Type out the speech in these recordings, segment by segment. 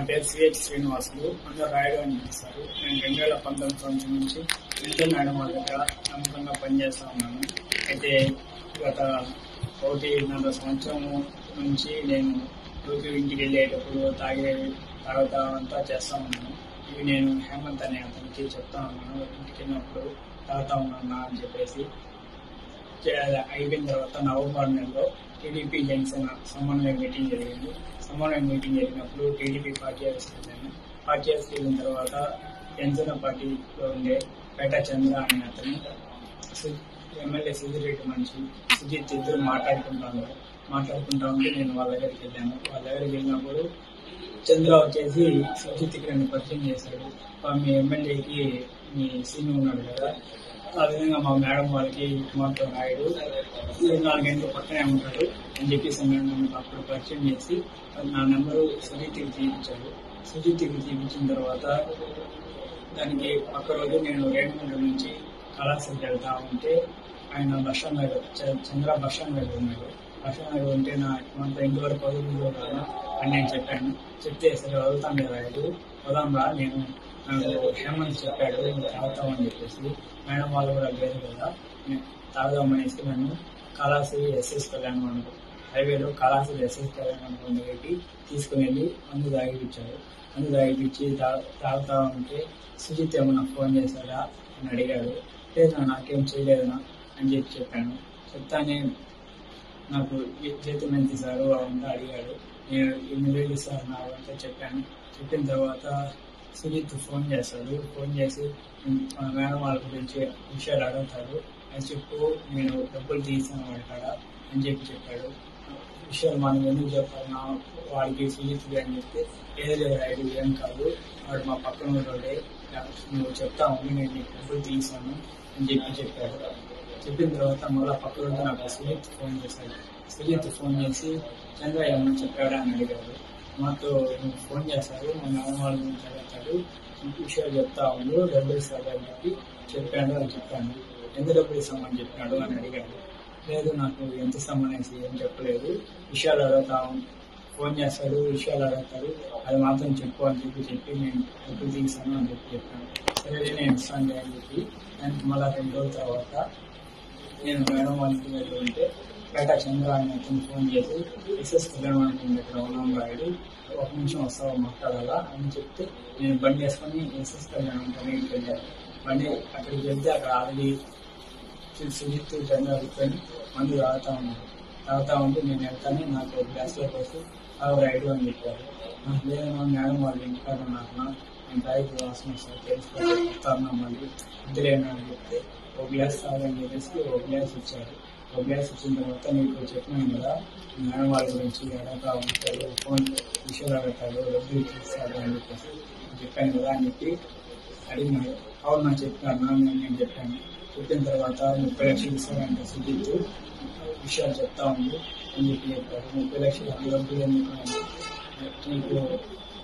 పేరు సిహెచ్ శ్రీనివాసులు, అందరూ రాయుడు అని పిలుస్తారు. నేను 2019 సంవత్సరం నుంచి విద్యుత్ మేడం వాళ్ళ దగ్గర నమ్మకంగా పనిచేస్తా ఉన్నాను. అయితే గత 1.5 సంవత్సరం నుంచి నేను రోజు ఇంటికి వెళ్ళేటప్పుడు తాగుతా అంతా చేస్తా ఉన్నాను. ఇవి నేను హేమంత్ అనే అతనికి చెప్తా ఉన్నాను, ఇంటికి వెళ్ళినప్పుడు తాగుతా ఉన్నాను అని చెప్పేసి. అయిపోయిన తర్వాత నవంబర్ నెలలో టీడీపీ జనసేన సమన్వయ మీటింగ్ జరిగింది. సమన్వయ మీటింగ్ జరిగినప్పుడు టీడీపీ పార్టీ హౌస్కి వెళ్ళాను. పార్టీ హౌస్కి వెళ్ళిన తర్వాత జనసేన పార్టీలో ఉండే పేట చంద్ర అనే అతను, ఎమ్మెల్యే సుధీరెడ్డి మనిషి సుజిత్ ఇద్దరు మాట్లాడుకుంటా ఉంటే నేను వాళ్ళ దగ్గరికి వెళ్ళాను. వాళ్ళ దగ్గరికి వెళ్ళినప్పుడు చంద్ర వచ్చేసి సుజిత్కి నన్ను పరిచయం చేశాడు. మీ ఎమ్మెల్యేకి మీ సీన్ ఉన్నాడు కదా, ఆ విధంగా మా మేడం వాళ్ళకి కుమార్తె రాయుడు 4 గంటల పక్కనే ఉంటాడు అని చెప్పేసి నన్ను అప్పుడు పరిచయం చేసి నా నెంబరు సుజిత్కి తీపించాడు. సుజిత్కి తీపించిన తర్వాత దానికి పక్క రోజు నేను రేణుగుంట నుంచి కళాశాలకు వెళ్తా ఉంటే ఆయన బస్టాండ్ దగ్గర చంద్ర బస్టాండ్ దగ్గర ఉన్నాడు. బస్టాండ్ దగ్గర ఉంటే నా కొంత ఇంతవరకు వదులులో కదా అని నేను చెప్పాను. చెప్తే సరే వదులుతాను కదా రాయుడు, వదాంరా, నాకు హేమంత్ చెప్పాడు నువ్వు తాగుతామని చెప్పేసి. మేడం వాళ్ళు కూడా లేదు కదా, తాగుదామనేసి నన్ను కళాశాల ఎస్ఎస్ కళ్యాణ మండపం హైవేలో కళాశాల ఎస్ఎస్ కళ్యాణ మండపం దగ్గరికి తీసుకుని వెళ్ళి మందు తాగిపించాడు. మందు తాగిపించి తాగుతా ఉంటే సుజిత్ ఏమన్నా ఫోన్ చేశాడా అని అడిగాడు. లేదు నాకేం చేయలేదనా అని చెప్పాను. చెప్తానే నాకు జీతం ఎంత ఇస్తారు అవంతా అడిగాడు. నేను 8,000 ఇస్తాను అవంతా చెప్పాను. చెప్పిన తర్వాత సుజిత్ ఫోన్ చేస్తాడు. ఫోన్ చేసి మేడం వాళ్ళ గురించి విషయాలు అడుగుతాడు. అని చెప్పు, నేను డబ్బులు తీసాను వాడికాడ అని చెప్పాడు. విషయాలు మనం ఎందుకు చెప్పాలన్నా వాడికి సుజిత్కి అని చెప్తే ఏదో రాయుడు ఏం కాదు, వాడు మా పక్కన రోడ్డే, నువ్వు చెప్తా ఉండి నేను నీకు డబ్బులు తీసాను అని చెప్పాడు. చెప్పిన తర్వాత మళ్ళీ పక్క రోజు నాకు సుజిత్ ఫోన్ చేశాడు. సుజిత్ ఫోన్ చేసి చంద్ర ఏమన్నా చెప్పాడా అని అడిగాడు. మాతో నువ్వు ఫోన్ చేస్తాడు, మా మేడం వాళ్ళ గురించి అడుగుతాడు, విషయాలు చెప్తా ఉండు, డబ్బులు ఇస్తాడు అని చెప్పాడు అని చెప్పాను. ఎంత డబ్బులు ఇస్తామని చెప్పాడు అని అడిగాడు. లేదు నాకు ఎంత ఇస్తామనేసి ఏం చెప్పలేదు, విషయాలు అడుగుతా ఫోన్ చేస్తాడు, విషయాలు అడుగుతాడు, అది మాత్రం చెప్పు అని చెప్పి నేను డబ్బులు తీసాను అని చెప్పాను. సరే నేను ఇస్తాను అని చెప్పి దానికి మళ్ళీ 2 రోజుల తర్వాత నేను మేడం వాళ్ళ ఇంటి దగ్గర ఉంటే పేట చంద్ర అని అతను ఫోన్ చేసి ఎస్ఎస్ కళ్యాణ మండపం దగ్గర ఉన్నాం రాయుడు, 1 నిమిషం వస్తావా మాట్లాడాలా అని చెప్తే నేను బండి వేసుకొని ఎస్ఎస్ కళ్యాణ మండపానికి వెళ్ళాను. బండి అక్కడికి వెళ్తే అక్కడ ఆల్రెడీ సుజిత్ చంద్ర కూర్చొని మందు తాగుతా ఉంటే నేను వెళ్తాను, నాకు గ్లాస్లో పోసి తాగు రాయుడు అని చెప్పారు. నాకు లేదన్నా మేడం వాళ్ళు ఇంటికాడ నాకు నేను తాగి వాసన వస్తాను తెలుసుకొస్తాను మళ్ళీ ఇద్దరేనా అని చెప్తే 1 గ్లాస్ తాగని చెప్పేసి 1 గ్లాస్ ఇచ్చారు. 1 గ్లాస్ ఇచ్చిన తర్వాత నీకు చెప్పినాను కదా మేడం వాళ్ళ గురించి అడగతా ఉంటాడు, ఫోన్ విషయాలు అడుగుతాడు, డబ్బులు ఇచ్చేస్తాడు అని చెప్పేసి చెప్పాను కదా అని చెప్పి అడిగినాడు. అవును నాకు చెప్పాను నేను చెప్పాను. చెప్పిన తర్వాత 30 లక్షలు ఇస్తాడంటే సుజిత్ విషయాలు చెప్తా ఉంది అని చెప్పారు. 30 లక్షలు అంత డబ్బులు నీకు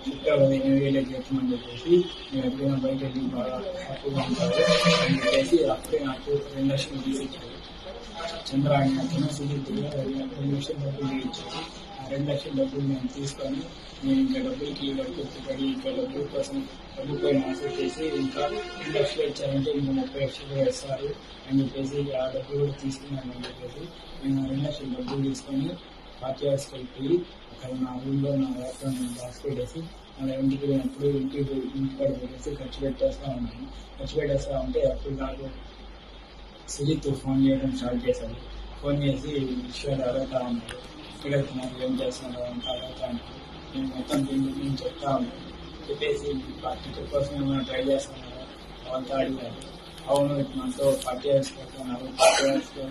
చెప్పావు 8,000 చేస్తామని చెప్పేసి నేను ఎప్పుడైనా బయట వెళ్ళి బాగా హ్యాపీగా ఉంటాడు అని చెప్పేసి అప్పుడే నాకు 2 లక్షలు తీసిచ్చాడు. చంద్ర అని అతను సుజిత్ 2 లక్షల డబ్బులు ఇచ్చాడు. ఆ 2 లక్షల డబ్బులు నేను తీసుకొని నేను ఇంకా డబ్బులకి పడి ఇంకా డబ్బుల కోసం డబ్బు పైన ఆశ చేసి ఇంకా 2 లక్షలు ఇచ్చారంటే ఇంకా 30 లక్షలు వేస్తారు అని చెప్పేసి ఆ డబ్బులు కూడా తీసుకున్నాను అని చెప్పేసి నేను 2 లక్షల డబ్బులు తీసుకొని పార్టీ హౌస్కి వెళ్ళిపోయి అక్కడ నా ఊళ్ళో నా ల్యాప్టాప్ నేను దాచిపెట్టేసి అలా ఇంటికి వెళ్ళినప్పుడు ఇంటికాడ పెట్టేసి ఖర్చు పెట్టేస్తా ఉన్నాను. ఖర్చు పెట్టేస్తా ఉంటే అప్పుడు నాకు సుజిత్ ఫోన్ చేయడం స్టార్ట్ చేశాడు. ఫోన్ చేసి విషయాలు అడుగుతా ఉన్నాడు, ఎక్కడికి నాకు ఏం చేస్తున్నాడు అంతా అడుగుతా ఉన్నాడు. నేను మొత్తం నేను చెప్తా ఉన్నాను. చెప్పేసి టికెట్ కోసం ఏమైనా ట్రై చేస్తున్నారా అంతా అడిగారు. అవును మనతో పార్టీ హౌస్కి వెళ్తున్నారు, పార్టీ హౌస్లో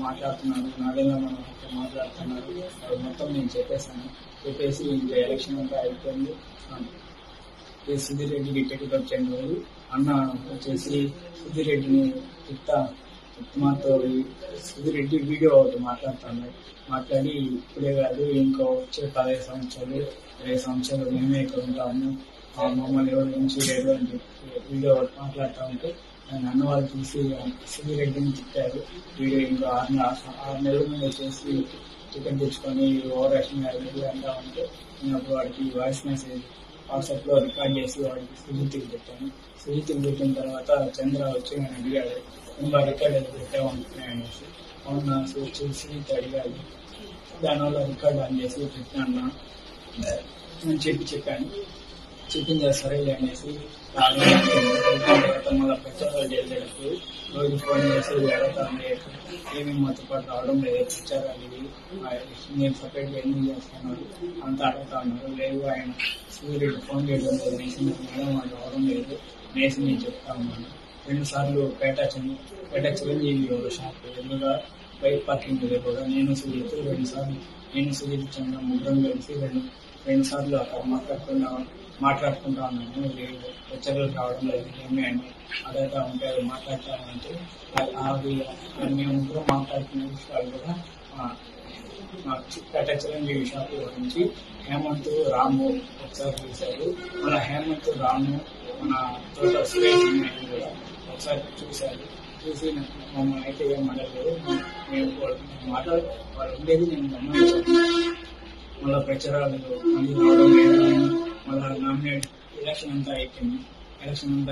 మాట్లాడుతున్నారు, నాగేంద్ర మనం మాట్లాడుతున్నారు, అది మొత్తం నేను చెప్పేసి ఇంకా ఎలక్షన్ అంతా అయిపోయింది. సుధీర్ రెడ్డికి టికెట్ వచ్చేందు రోజు అన్న వచ్చేసి సుధీర్ రెడ్డిని మాతో సుధీర్ రెడ్డి వీడియో ఒకటి మాట్లాడి ఇప్పుడే కాదు ఇంకో వచ్చే 15 సంవత్సరాలు 20 సంవత్సరాలు మేమే ఇక్కడ ఉంటాము, మమ్మల్ని ఎవరు నుంచి లేదు అని చెప్పి వీడియో మాట్లాడుతూ ఉంటే అన్న వాళ్ళు చూసి సుధీర్ రెడ్డిని తిట్టారు. వీడియో ఇంకా 6 నెలల మీద వచ్చేసి టికెట్ తెచ్చుకొని ఓవర్ యాక్షన్ అంటా ఉంటే నేను అప్పుడు వాడికి వాయిస్ మెసేజ్ వాట్సాప్ లో రికార్డ్ చేసి వాడికి సుజిత్కి పెట్టాను. సుజిత్కి పెట్టిన తర్వాత చంద్ర వచ్చి నేను అడిగాడు, ఇంకా రికార్డ్ ఏదో పెట్టామనుకున్నాయి అనేసి. అవునా సుజిత్ అడిగాడు, దానివల్ల రికార్డ్ ఆన్ చేసి పెట్టినా అని చెప్పాను. చెప్పింది సరే అనేసి తర్వాత మళ్ళీ ప్రచారాలు చేసేటప్పుడు రోజు ఫోన్ చేసి అడుగుతాను, ఏమేమి మాతో పాటు రావడం లేదు, ప్రచారాలు ఇవి నేను సపరేట్గా ఎందుకు చేస్తున్నాను అంతా అడుగుతా ఉన్నారు. లేదు ఆయన సూర్యుడు ఫోన్ చేయడం లేదు అనేసి మేడం వాళ్ళు రావడం లేదు అనేసి నేను చెప్తా ఉన్నాను. 2 సార్లు పేట చిరంజీవి షాప్ ఎదురుగా బైక్ పార్కింగ్ దగ్గర కూడా నేను సుజిత్ చంద్ర ముగ్గురం కలిసి 2 సార్లు అక్కడ మాట్లాడుకుంటా ఉన్నాను. ప్రచారాలు రావడం లేదు ఏమి అని అడగతా ఉంటే అవి మాట్లాడతామంటే అవి మేము ముగ్గురం మాట్లాడుతున్న విషయాలు కూడా పేట చిరంజీవి షాప్ గురించి హేమంత్ రాము ఒకసారి చూశారు. మన హేమంత్ రాము మన తోట సురేష్ కూడా ఒకసారి చూశారు. చూసి మమ్మల్ని అయితే ఏం మాట్లాడలేదు. మేము వాళ్ళు ఉండేది నేను గమనించాను. మళ్ళీ ప్రచారాలు మళ్ళీ రావడం లేదు. మళ్ళీ నామినేట్ ఎలక్షన్ అంతా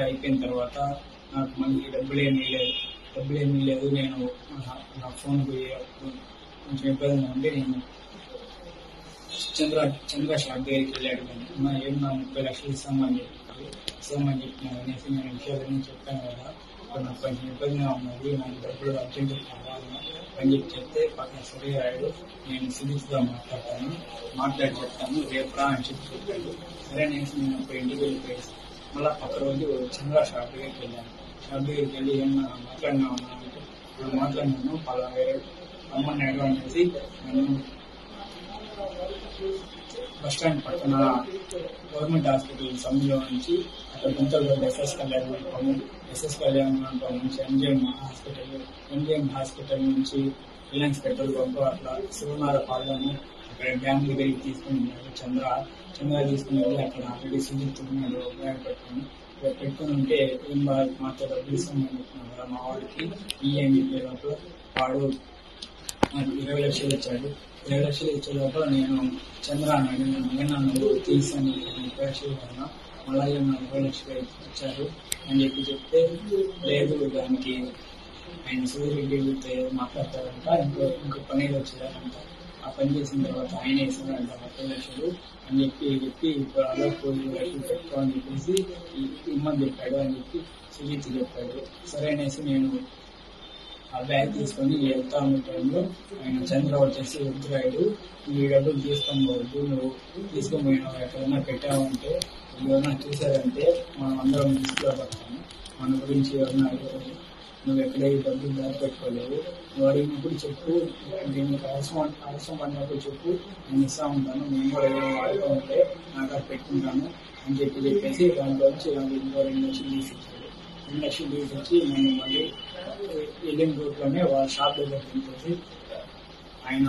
అయిపోయిన తర్వాత నాకు మళ్ళీ డబ్బులేమీ లేదు. నేను నా ఫోన్కి కొంచెం ఇబ్బందిగా ఉండి నేను చంద్ర షాప్ దగ్గరికి వెళ్ళాడు. ఏం నా 30 లక్షలు ఇస్తామని చెప్పినాను అనేసి నేను విషయాలన్నీ చెప్పాను కదా, నాకు కొంచెం ఇబ్బందిగా ఉన్నది, నాకు డబ్బులు అర్జెంట్ కావాలి అని చెప్తే పక్కన సరే రాయుడు నేను సుజిత్గా మాట్లాడి చెప్తాను రేపురా అని చెప్పాడు. సరే అనేసి నేను ఒక ఇంటికి వెళ్ళిపోయేసి మళ్ళీ పక్క రోజు చంద్ర షాప్ దగ్గరికి వెళ్ళాను. షాప్ దగ్గరికి వెళ్ళి ఏమన్నా మాట్లాడినావు అంటే ఇప్పుడు మాట్లాడినాను పలా వేరే రమ్మన్నాడు అనేసి నేను బస్టాండ్ పక్కన గవర్నమెంట్ హాస్పిటల్ సమ్మెలో నుంచి అక్కడ గుంతలగడ్డ ఎస్ఎస్ కళ్యాణ్ మండపం నుంచి ఎంజిఎం హాస్పిటల్ నుంచి రిలయన్స్ పెట్రోల్ బంక్ అట్లా శివనార పాలన అక్కడ డ్యామ్ దగ్గరికి తీసుకుని ఉన్నాడు. చంద్ర తీసుకుని వెళ్ళి అక్కడ ఆల్రెడీ సుజిత్ ఉన్నాడు బ్యాగ్ పెట్టుకుని ఉంటే ఏం బాగా మాతో డబ్బులు ఇస్తామని చెప్తున్నాడు కదా మా వాడికి అని చెప్పేటప్పుడు వాడు నాకు 20 లక్షలు ఇచ్చాడు. 20 లక్షలు ఇచ్చే లోపల నేను చంద్ర అన్నాడు, నేను నువ్వు తీసాను 30 లక్షలు కన్నా మళ్ళీ 40 లక్షలు ఇచ్చారు అని చెప్తే లేదు దానికి ఆయన సూర్యుడితో మాట్లాడతారంట, ఇంకో పని వచ్చేదారంట. ఆ పని చేసిన తర్వాత ఆయన వేసాడంట 30 లక్షలు అని చెప్పి ఇప్పుడు అలా 4 లక్షలు పెట్టుకో అని చెప్పేసి ఇమ్మని చెప్పాడు అని చెప్పి సుజిత్ చెప్పాడు. సరే అనేసి నేను ఆ బ్యాగ్ తీసుకొని వెళ్తా ఉన్న టైంలో ఆయన చంద్ర వచ్చేసి వద్దురాయుడు ఈ డబ్బులు తీసుకోవద్దు, నువ్వు తీసుకుపోయినావు ఎక్కడన్నా పెట్టావంటే ఎవరన్నా చూసారంటే మనం అందరం తీసుకురాబడతాము, మన గురించి ఎవరన్నా అడిగారు, నువ్వు ఎక్కడ ఈ డబ్బులు దారి పెట్టుకోలేవు, నువ్వు అడిగినప్పుడు చెప్పు, దీనికి అవసరం పడినప్పుడు చెప్పు, నేను ఇస్తా ఉంటాను, నేను కూడా ఏమైనా వాడుతూ ఉంటే నాకు అది పెట్టుకుంటాను అని చెప్పేసి దాంట్లో వచ్చి ఇంకో 2 లక్షలు తీసిచ్చాడు. 2 లక్షలు తీసుకొచ్చి నేను మళ్ళీ వెళ్ళిన రూట్లోనే వాళ్ళ షాప్ దగ్గర తీసుకొచ్చి ఆయన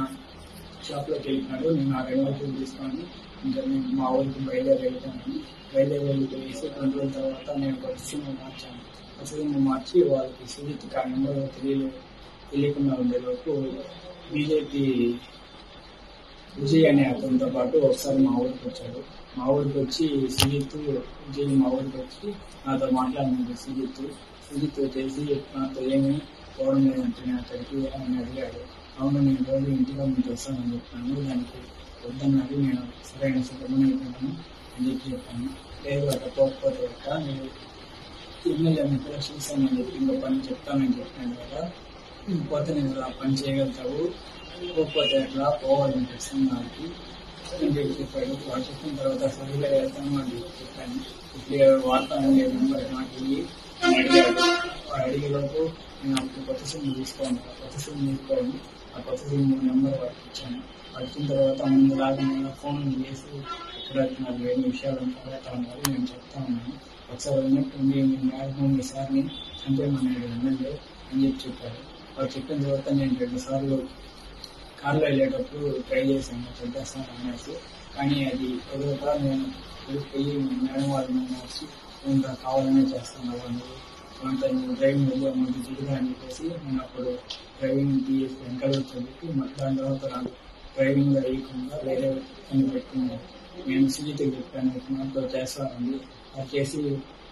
షాప్లోకి వెళ్ళినాడు. నేను ఆ 2 లక్షలు తీసుకొని ఇంకా నేను మా ఊరికి బయలుదేరి వెళ్ళిపోయేసి 2 రోజుల తర్వాత నేను ఒక సిమ్ మార్చి వాళ్ళకి సుజిత్ ఆ నెంబర్ తెలియకుండా ఉండేలోపు బీజేపీ విజయ్ అనే అతనితో పాటు ఒకసారి మా ఊరికి వచ్చాడు. మా ఊరికి వచ్చి విజయ్ మా ఊరికి వచ్చి నాతో మాట్లాడినాడు. సుజిత్ వచ్చేసి నాతో ఏమి పోవడం లేదంటే నేను అక్కడికి అని అడిగాడు. అవును నేను రోజు ఇంటిలో ముందు వస్తానని చెప్పాను, దానికి వద్దన్నది నేను సరైన సిద్ధమని అయిపోయాను అని చెప్పాను. లేదు అక్కడ పోకపోతే ఎక్కడ నేను ఎమ్మెల్యే 30 లక్షలు ఇస్తానని చెప్పి ఇంకో పని చెప్తానని చెప్పాను కదా, పోతే నేను ఆ పని చేయగలుగుతావు, పోకపోతే ఎట్లా పోవాలని ఖచ్చితంగా నాకు అని చెప్పాడు. వాడు చెప్పిన తర్వాత సరిగ్గా వెళ్తాను అని చెప్పాను. ఇప్పుడు వాడతాను నెంబర్ నాకు అడిగాడు. అడిగేలోపు నేను అప్పుడు కొత్త సిమ్ తీసుకోండి, ఆ కొత్త సిమ్ నెంబర్ వాడికి ఇచ్చాను. వచ్చిన తర్వాత ముందులాగా నేను ఫోన్ చేసి ఇక్కడ నాకు వేరే విషయాలు అడుగుతా ఉన్నారు, నేను చెప్తా ఉన్నాను, ఒకసారి ఉన్నట్టుండి మ్యాక్సిమం మీ సార్ని చంపేమన్నాడు ఎమ్మెల్యే అని చెప్పారు. వాడు చెప్పిన తర్వాత నేను 2 సార్లు కార్లో వెళ్ళేటప్పుడు ట్రై చేశాను చంపేస్తాను అనేసి, కానీ అది కుదరక నేను వెళ్ళిపోయి మేడం వాళ్ళు వచ్చి కొంత కావాలనే చేస్తాను కదా, కొంత డ్రైవింగ్ వెళ్ళి అమౌంట్ దిగుదా అని చెప్పేసి నేను అప్పుడు డ్రైవింగ్ వెనకాల చదివి దాని తర్వాత నాకు డ్రైవింగ్ వేయకుండా వేరే పని పెట్టుకున్నాను. నేను సుజిత్కి చెప్పాను, నాతో చేస్తానండి, అది చేసి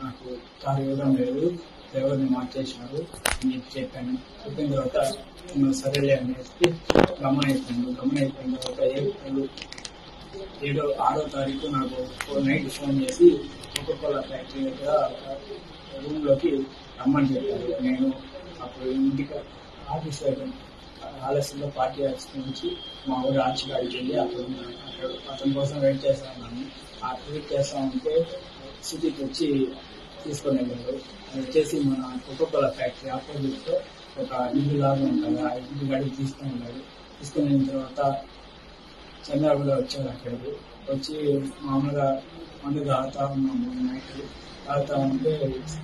నాకు కారు ఇవ్వడం లేదు, డ్రైవర్ని మార్చేసినారు అని చెప్పాను. చెప్పిన తర్వాత సరేలే అనేసి గమనైపోయిన తర్వాత ఏప్రిల్ 6వ తారీఖు నాకు నైట్ ఫోన్ చేసి కోకోకోలా ఫ్యాక్టరీ దగ్గర రూమ్లోకి రమ్మని చెప్పారు. నేను అప్పుడు ఇంటికి ఆఫీస్ ఆలస్యంలో పార్టీ ఆఫీస్ నుంచి మా ఊరు ఆర్చిగాడికి వెళ్ళి అక్కడ అతని కోసం వెయిట్ చేస్తా ఉన్నాను. ఆ వెయిట్ చేస్తా ఉంటే సిటీకి వచ్చి తీసుకొని వెళ్ళారు. అది వచ్చేసి మన కోకోకోలా ఫ్యాక్టరీ ఆపోజిట్ లో ఒక ఇల్లు లాగా ఉంటుంది, ఆ ఇల్లు గడికి తీసుకొని వెళ్ళారు. తీసుకొని వెళ్ళిన తర్వాత చంద్ర కూడా వచ్చాడు. అక్కడికి వచ్చి మామూలుగా మందు తాగుతా ఉన్నాము. నైట్ తాగుతా ఉంటే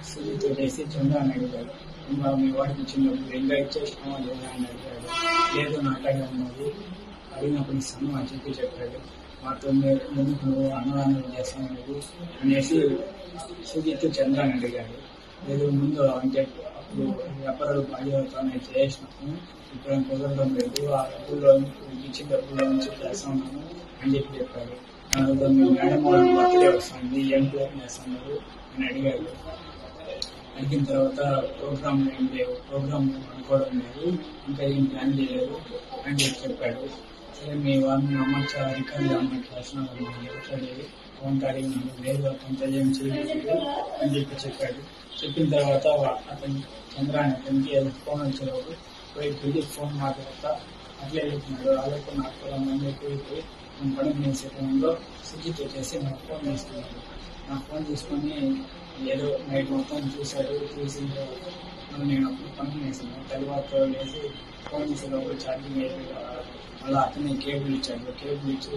సిటీతో వేసి చంద్ర అని అడిగాడు, ఇంకా మీ వాడికి ఇచ్చినప్పుడు ఇంకా ఇచ్చేసినామా లేదా అని అడిగాడు. లేదు నాటగా ఉన్నది, అడిగినప్పుడు ఇస్తాను అని చెప్పాడు. మాతో ముందుకు నువ్వు అన్నదానం చేస్తాను అనేసి సుజిత్ చంద్ర అని అడిగాడు. లేదు ముందు అంటే అప్పుడు వ్యాపారాలు బాధ్యతనే చేసినాము, ఇప్పుడు కుదరడం లేదు, ఆ డబ్బుల్లో ఇచ్చిన డబ్బుల్లో నుంచి చేస్తా ఉన్నాను అని చెప్పాడు. మీ మేడం వాళ్ళు బర్త్డే వస్తుంది, ఏం ప్లాన్ చేస్తున్నారు అని అడిగాడు. అడిగిన తర్వాత ప్రోగ్రామ్ ఏం లేవు, ప్రోగ్రామ్ అనుకోవడం లేదు, ఇంకా ఏం ప్లాన్ చేయలేదు అని చెప్పాడు. సరే మీ వాళ్ళని అమ్మచ్చా రికార్డు అమ్మకి చేస్తున్నాను మాట్లాడేది అవంతా అడిగినాను. లేదు అంత ఏం చేయలేదు అని చెప్పాడు. చెప్పిన తర్వాత అతని చంద్రాన్ని అతనికి ఫోన్ వచ్చేవాడు పోయి ఫోన్ మాట్లాడతా అట్లే వెళ్తున్నాడు. అలాగే నాకు కూడా మంది పోయి నేను పని చేసే టైంలో సుజిత్ వచ్చేసి నాకు ఫోన్ తీసుకున్నాడు. నాకు ఫోన్ తీసుకొని ఏదో నైట్ మొత్తం చూశాడు. చూసిన తర్వాత నేను అప్పుడు పని చేసాను. తర్వాత వేసి ఫోన్ చేసేటప్పుడు ఛార్జింగ్ అయిపోయి మళ్ళీ అతనే కేబుల్ ఇచ్చాడు. కేబుల్ ఇచ్చి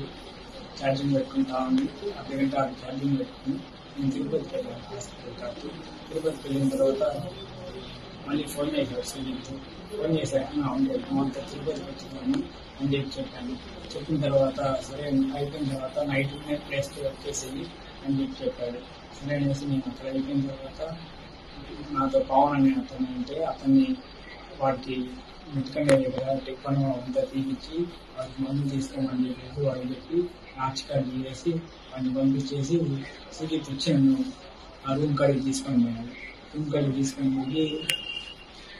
ఛార్జింగ్ పెట్టుకుంటా ఉంది. అర్ధగంట అది ఛార్జింగ్ పెట్టుకుని నేను తిరుపతికి వెళ్ళాను. హాస్పిటల్ కాబట్టి తిరుపతికి వెళ్ళిన తర్వాత మళ్ళీ ఫోన్ చేశాడు సుజిత్. ఫోన్ చేశాక అంతా తిరుపతికి వచ్చినాను అని చెప్పాను. చెప్పిన తర్వాత సరే అయిపోయిన తర్వాత నైట్ ప్లేస్కి వచ్చేసి అని చెప్పాడు. సరే అనేసి నేను అక్కడ అయిపోయిన తర్వాత నాతో పవన్ అనే అతను ఉంటే అతన్ని వాడికి మెతుకంగా దగ్గర టిఫన్ అంతా తీపిచ్చి వాడికి మందు తీసుకోమని చెప్పేసి వాడికి చెప్పి ఆర్చ్ కార్డు తీసేసి వాడిని పంపించేసి సుజిత్ వచ్చి నన్ను ఆ రూమ్ కాడికి తీసుకొని పోయాను. రూమ్ కాడికి తీసుకొని పోయి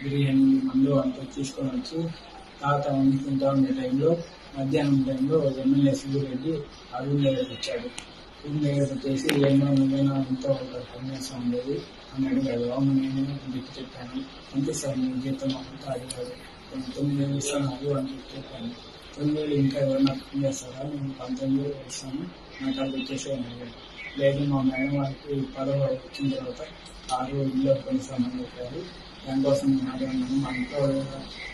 బిర్యానీ మందు అంతా తీసుకొని వచ్చి తాత వండుకుంటా ఉండే టైంలో మధ్యాహ్నం టైంలో ఎమ్మెల్యే సూర్యరెడ్డి ఆ రూమ్ దగ్గరకు వచ్చాడు. రూమ్ దగ్గరకు వచ్చేసి ఏమో నువ్వైనా ఎంతో పనిచేస్తూ ఉండేది అని అడిగాడు. అవును నేను చెప్పి చెప్పాను. అంతే సార్ నేను జీతం అంతా అడిగాడు. 9,000 ఇస్తాను అని చెప్పాను. 9,000 ఇంకా ఎవరైనా పని చేస్తారా, నేను 19,000 ఇస్తాను, నాకు అది వచ్చేసాను అడిగాడు. లేదు మా మేడం వాళ్ళకి 10వ వచ్చిన తర్వాత 6 ఇల్లు కొనిస్తామని చెప్పారు, దానికోసం నేను అడిగాను, మా ఇంట్లో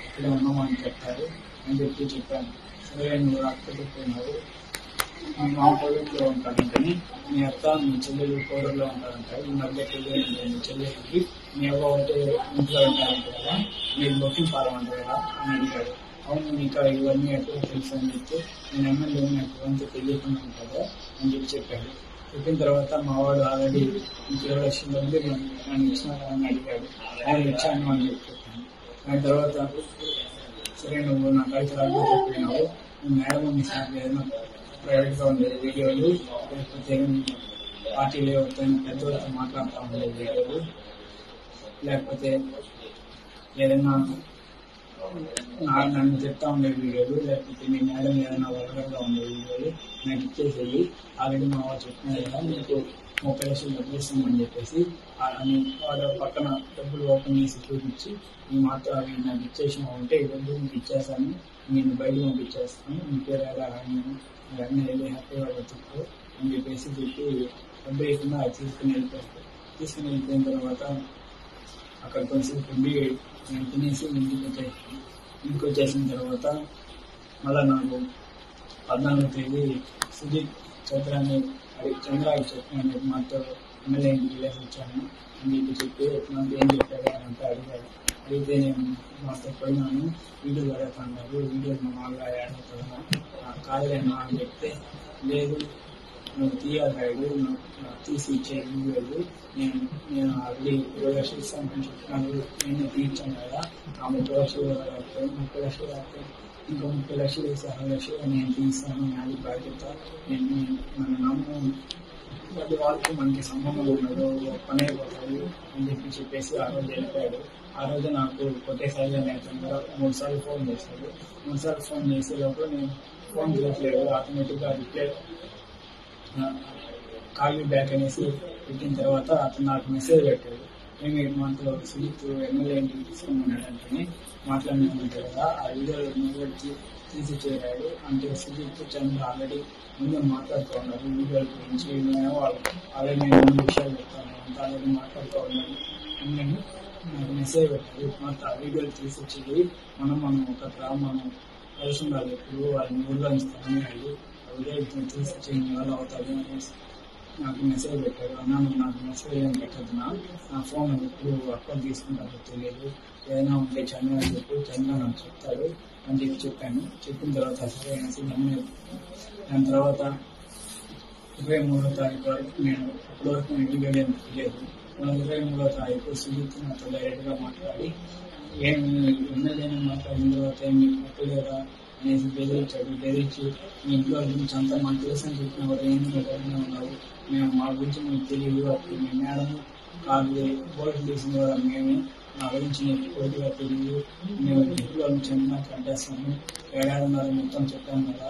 ఇక్కడే ఉన్నామని చెప్తారు అని చెప్పాను. సరే నువ్వు అక్కడ చెప్పినావు, మా పొలంలో ఉంటానంటని మీ అత్త మీ చెల్లెలు కోడల్లో ఉంటారంట, ఈ మధ్య పెళ్ళి మీ చెల్లెలకి మీ అవ్వ ఒకటే ఇంట్లో ఉంటారంట కదా, మీరు బొక్కింగ్ పాలమంట కదా అని అడిగాడు. అవును నీకు ఇవన్నీ ఎక్కడ తెలుసు అని చెప్తే నేను ఎమ్మెల్యే నాకు అంతా తెలియకుండా కదా అని చెప్పాడు. చెప్పిన తర్వాత మా వాడు ఆల్రెడీ మీకు 20 లక్షలు ఉంది నన్ను ఇచ్చినా అని అడిగాడు. ఆయన ఇచ్చాను అని చెప్పాను. దాని తర్వాత సరే నువ్వు నా కలిసి రాజు చెప్పినావు, మేడం మీ సార్ ఏదైనా ప్రైవేట్ గా ఉండే వీడియోలు లేకపోతే పార్టీలు ఎవరితోనే పెద్దవాళ్ళతో మాట్లాడుతూ ఉండే వీడియోలు లేకపోతే ఏదైనా నన్ను చెప్తా ఉండే వీడియోలు లేకపోతే మీ మేడం ఏదైనా వరదగా ఉండే వీడియోలు నాకు ఇచ్చేసేది, ఆల్రెడీ మా వాళ్ళు చెప్పినారు కదా మీకు 30 లక్షలు డబ్బులు ఇస్తామని చెప్పేసి వాడు పక్కన డబ్బులు ఓపెన్ చేసి చూపించి ఈ మాత్రం అవి నాకు ఇచ్చేసినా ఉంటే ఈ డబ్బులు మీకు ఇచ్చేస్తాను, నేను బయట పంపించేస్తాను, మీ పేరు ఎలా రాయను అన్నీ వెళ్ళి హ్యాపీగా బతుకు అని చెప్పేసి చెప్పి డబ్బు లేకుండా తీసుకుని వెళ్ళిపోయాడు. తీసుకుని వెళ్ళిపోయిన తర్వాత అక్కడ కొంచెం ఉండి నేను తినేసి ఇంటికి వచ్చేసిన తర్వాత మళ్ళీ నాకు 14వ తేదీ సుజిత్ చంద్రాకి చెప్పిన మాతో ఎమ్మెల్యే ఇంటికి వెళ్ళేసి వచ్చాను అని చెప్పి నాకు ఏం చెప్పాడు అని అంటే అడిగాడు. అడిగితే నేను మాతో పోయినాను, వీడియో జరుగుతున్నారు, వీడియో మా వాళ్ళ యాడ్ అవుతున్నా కాలేదన్నా అని చెప్తే లేదు నువ్వు తీయాలి రైడు, నువ్వు తీసి ఇచ్చే వీడియోలు నేను నేను ఆల్రెడీ 20 లక్షలు ఇస్తానని చెప్తున్నాను, నేను తీర్చాను కదా, ఆ 30 లక్షలు 30 లక్షలు కాకపోతే ఇంకో 30 లక్షలు వేసి 60 లక్షలు నేను తీస్తాను, నాది బాధ్యత, నేను మన నమ్ము ప్రతి వాళ్ళకి మనకి సంబంధం ఉండదు, పని అయిపోతుంది అని చెప్పేసి ఆ రోజు వెళ్ళిపోయాడు. ఆ రోజు నాకు కొట్టేసారిగా నేతంగా 3 సార్లు ఫోన్ చేశాడు. 3 సార్లు ఫోన్ చేసే లోపల నేను ఫోన్ చేయట్లేదు, ఆటోమేటిక్గా రిప్లై కాల్ బ్యాక్ అనేసి పెట్టిన తర్వాత అతను నాకు మెసేజ్ పెట్టాడు, మేము మనతో సుజిత్ ఎమ్మెల్యే ఇంటికి తీసుకోమన్నాడంటే మాట్లాడినామంటే కదా, ఆ వీడియోలో తీసి చేరాడు అంటే సుజిత్ చంద్ర ఆల్రెడీ ముందు మాట్లాడుతూ ఉన్నారు వీడియోల గురించి, మేము ఆల్రెడీ నేను 3 విషయాలు చెప్తాను అంతా ఆల్రెడీ మాట్లాడుతూ ఉన్నాను అని నాకు మెసేజ్ పెట్టాడు. మొత్తం ఆ వీడియోలు తీసిచ్చి మనం ఒక మనం కలిసి ఉండాలి, ఎప్పుడు వాళ్ళని ఊళ్ళో స్థానం అయ్యి వీడియో తీసిచ్చి వాళ్ళు అవుతాడు అనేసి నాకు మెసేజ్ పెట్టాడు. అన్నా నాకు మెసేజ్ ఏం పెట్టద్దు, నా ఫోన్ ఎప్పుడు అకౌంట్ తీసుకుంటారో తెలియదు, ఏదైనా ఉంటే చంద్ర చెప్పు, చంద్ర నాకు చెప్తాడు అని చెప్పాను. చెప్పిన తర్వాత సరే అనేసి దాని తర్వాత 23వ తారీఖు వరకు నేను అప్పటి వరకు నేను వీడియో ఏం తెలియదు. 23వ తారీఖు సుజిత్ నాతో డైరెక్ట్గా మాట్లాడి ఏమి ఎమ్మెల్యేని మాట్లాడిన తర్వాత ఏమి చెప్పలేదా అనేసి బెదిరించి మీ ఇంట్లో గురించి అంతా మాకు తెలుసు అని చెప్పిన వారు ఏమైనా ఉన్నారు, మేము మా గురించి మీకు తెలియదు, అప్పుడు మీ మేడం కాదు బోర్డు తీసిన వారు మేమే, నా గురించి నీకు పూర్తిగా తెలియదు, మేము ఇంట్లో నుంచి ఏమైనా కట్టేస్తాము, 7.5 మొత్తం చెప్పాను కదా,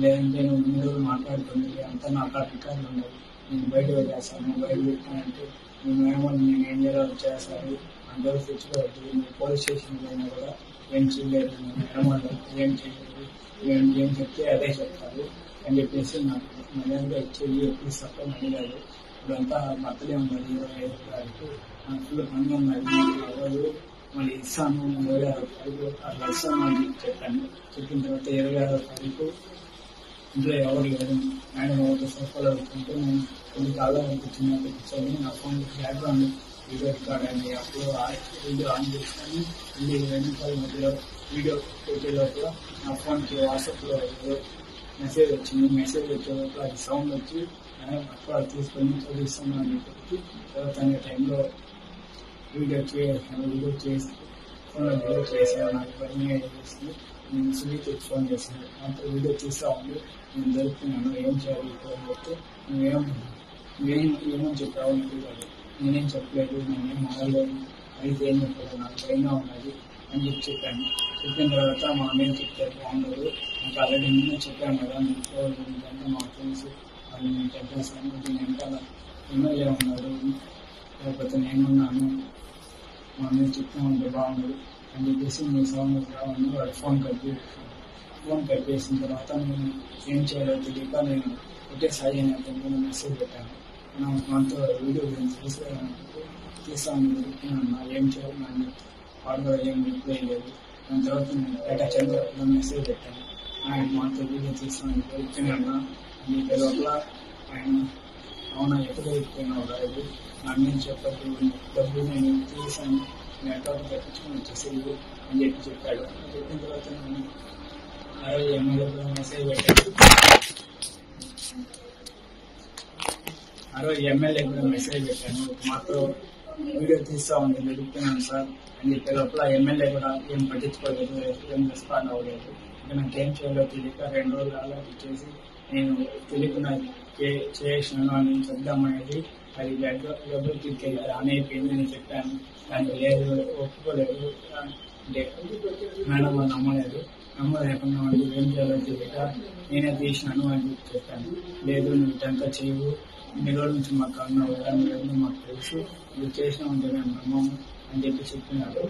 లేదంటే నువ్వు 3 రోజులు మాట్లాడుతుంది అంతా నాకు ఆ రికార్డులు ఉన్నాయి, నేను బయట పెట్టేస్తాను, బయట పెట్టానంటే మేమేమో నేను ఏం చేయాలో చేస్తారు, అందరూ తెచ్చుకోవద్దు, మీరు పోలీస్ స్టేషన్లో అయినా కూడా ఏం చేయలేదు, మేడం ఏం చేయలేదు, ఏం చెప్తే అదే చెప్తారు అని చెప్పేసి నాకు మర్యాదగా ఇచ్చేది ఎప్పుడు సఫలం అడిగారు. ఇప్పుడంతా బర్త్డే ఉన్నది 25వ తారీఖు, నాకు ఫుల్ పని ఉన్నది, రోజు మళ్ళీ ఇస్తాను 26వ తారీఖు అట్లా ఇస్తాను అని చెప్పాను. చెప్పిన తర్వాత 26వ తారీఖు ఇంట్లో ఎవరు లేదు, మేడం ఎవరితో సఫలం అవుతుంటే నేను కొన్ని కాలం అనిపించినట్టు కూర్చొని నా ఫోన్ బ్యాక్గ్రౌండ్ వీడియో రికార్డ్ అని అప్పుడు వీడియో ఆన్ చేసుకొని 2 నిమిషాల మధ్యలో వీడియో పెట్టే లోపల నా ఫోన్కి వాట్సాప్లో మెసేజ్ వచ్చింది. మెసేజ్ వచ్చే లోపల అది సౌండ్ వచ్చి అక్కడ తీసుకొని చదివిస్తాను అని చెప్పి తర్వాత అనే టైంలో వీడియో చేసి ఫోన్లో వీడియో చేసాను. నాకు పని చేసింది, నేను సుజిత్ ఫోన్ చేశాను, అంతా వీడియో తీస్తా ఉంది, నేను దొరుకుతున్నాను, ఏం చేయాలి అని చెప్తే ఏమని చెప్పావు అని అడిగాడు. నేనేం చెప్పలేదు, నేనేం మారలేదు, అయితే ఏం చెప్పలేదు, నాకు భయంగా ఉన్నది అని చెప్పాను. చెప్పిన తర్వాత మా అన్నయ్య చెప్తారు బాగుండదు, నాకు ఆల్రెడీ ముందే చెప్పాను కదా, నీకు అంటే మా ఫ్రెండ్స్ వాళ్ళు నేను చెప్పేసాను, దీని వెనకాల ఎమ్మెల్యే ఉన్నాడు లేకపోతే నేనున్నాను, మా అన్నయ్య చెప్తా ఉంటే బాగుండదు అని చెప్పేసి మీ సౌండ్ రావాలి వాడు ఫోన్ కట్ చేసిన తర్వాత నేను ఏం చేయాలో తెలియక నేను ఒకటే సాయి అని అతను మెసేజ్ పెట్టాను, మనతో వీడియో గురించి తీస్తాను ఏం చేయాలి, నన్ను వాడు ఏం రిప్లై లేదు. దాని తర్వాత నేను డేటా చంద్ర మెసేజ్ పెట్టాను, ఆయన మనతో వీడియో తీస్తాను ఇచ్చినా మీ లోపల ఆయన అవునా ఎక్కడ ఇచ్చిపోయినావు రాదు, నన్ను చెప్పట్టు డబ్బులు నేను తీసాను, నేను అకౌంట్ తెప్పించుకొని వచ్చేసేది అని చెప్పాడు. చెప్పిన తర్వాత నేను ఆ రోజు ఎమ్మెల్యే మెసేజ్ పెట్టాను, ఆ రోజు ఎమ్మెల్యే కూడా మెసేజ్ పెట్టాను, మాతో వీడియో తీస్తా ఉంది వెతుకుతున్నాను సార్ అని చెప్పే లోపల ఎమ్మెల్యే కూడా ఏం పట్టించుకోలేదు, ఏం రెస్పాండ్ అవ్వలేదు. ఇంకా నాకేం చేయాలో తెలియక 2 రోజులు అలర్ట్ చేసి నేను తెలియకుండా చేసినాను అని చెప్దామనేది అది డబ్బులకి ఆన్ అయిపోయింది అని చెప్పాను. దానికి లేదు ఒప్పుకోలేదు అంటే మేడం వాళ్ళు నమ్మలేకుండా వాళ్ళు ఏం చేయాలో తెలియక నేనే తీసినాను అని చెప్పాను. లేదు నువ్వు ఇదంతా చేయవు, ఇన్ని రోజుల నుంచి మాకు అన్నావు కదా, మీరు మాకు తెలుసు, నువ్వు చేసినా ఉంటే మేము నమ్మము అని చెప్పినాడు.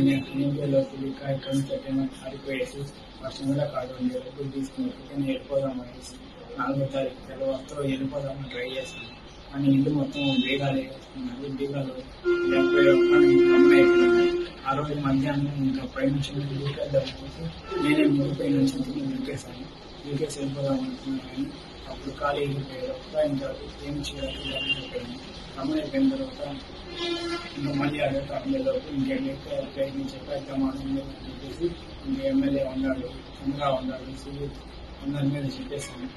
నేను ఇండియాలో తెలియక ఇక్కడ నుంచి ఎక్కడైనా ఆడిపోయేసి వర్షం కూడా కాదు డబ్బులు తీసుకుని ఎక్కడికైనా వెళ్ళిపోదాం అనేసి 4వ తారీఖు తెల్లవారితో వెళ్ళిపోదామని ట్రై చేస్తాను. కానీ ఇల్లు మొత్తం బీగాలు వేసుకున్నాను, బీగాలు ఆ రోజు మధ్యాహ్నం ఇంకా పై నుంచి దూకేద్దాం అనేసి నేనే ముందుపై నుంచి దూకేసాను. దూకేసి వెళ్ళిపోదాం అనుకున్నాను, కానీ అప్పుడు ఖాళీ అయిపోయారు ఇంకా ఏం చేయాలి అయిపోయింది. అమ్మాయి అయిపోయిన తర్వాత ఇంకా మళ్ళీ అదే అమ్మేలోపు ఇంకెళ్ళి ప్రయత్నించే చెప్పేసి ఇంకా ఎమ్మెల్యే ఉన్నాడు, చంద్ర ఉన్నాడు, సుజిత్ అందరి మీద చెప్పేసాను.